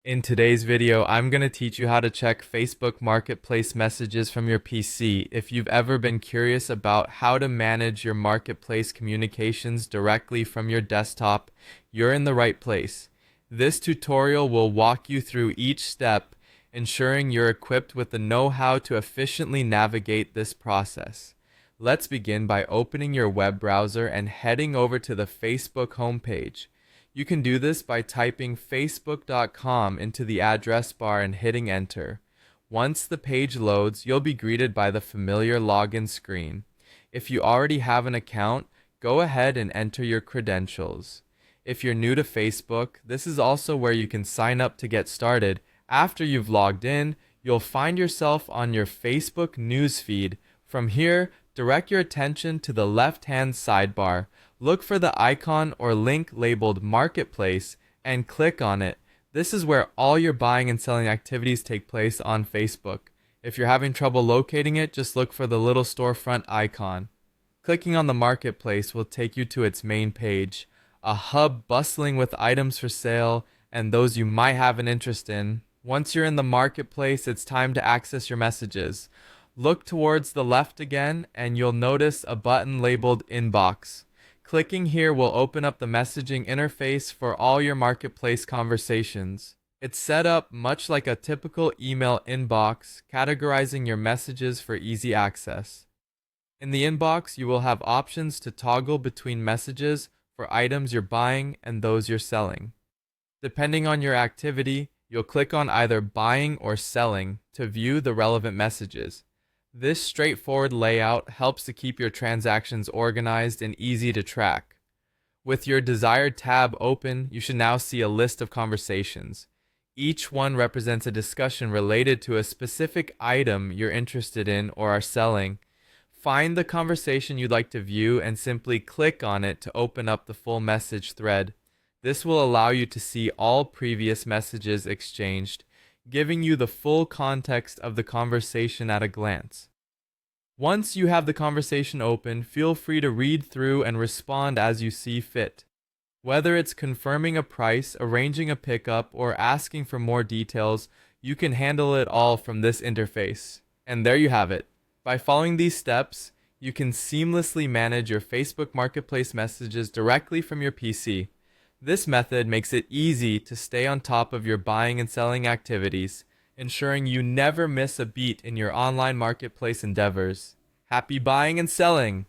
In today's video, I'm going to teach you how to check Facebook Marketplace messages from your PC. If you've ever been curious about how to manage your marketplace communications directly from your desktop, you're in the right place. This tutorial will walk you through each step, ensuring you're equipped with the know-how to efficiently navigate this process. Let's begin by opening your web browser and heading over to the Facebook homepage. You can do this by typing facebook.com into the address bar and hitting enter. Once the page loads, you'll be greeted by the familiar login screen. If you already have an account, go ahead and enter your credentials. If you're new to Facebook, this is also where you can sign up to get started. After you've logged in, you'll find yourself on your Facebook newsfeed. From here, direct your attention to the left-hand sidebar. Look for the icon or link labeled Marketplace and click on it. This is where all your buying and selling activities take place on Facebook. If you're having trouble locating it, just look for the little storefront icon. Clicking on the Marketplace will take you to its main page, a hub bustling with items for sale and those you might have an interest in. Once you're in the Marketplace, it's time to access your messages. Look towards the left again and you'll notice a button labeled Inbox. Clicking here will open up the messaging interface for all your marketplace conversations. It's set up much like a typical email inbox, categorizing your messages for easy access. In the inbox, you will have options to toggle between messages for items you're buying and those you're selling. Depending on your activity, you'll click on either buying or selling to view the relevant messages. This straightforward layout helps to keep your transactions organized and easy to track. With your desired tab open, you should now see a list of conversations. Each one represents a discussion related to a specific item you're interested in or are selling. Find the conversation you'd like to view and simply click on it to open up the full message thread. This will allow you to see all previous messages exchanged, giving you the full context of the conversation at a glance. Once you have the conversation open, feel free to read through and respond as you see fit. Whether it's confirming a price, arranging a pickup, or asking for more details, you can handle it all from this interface. And there you have it. By following these steps, you can seamlessly manage your Facebook Marketplace messages directly from your PC. This method makes it easy to stay on top of your buying and selling activities, ensuring you never miss a beat in your online marketplace endeavors. Happy buying and selling!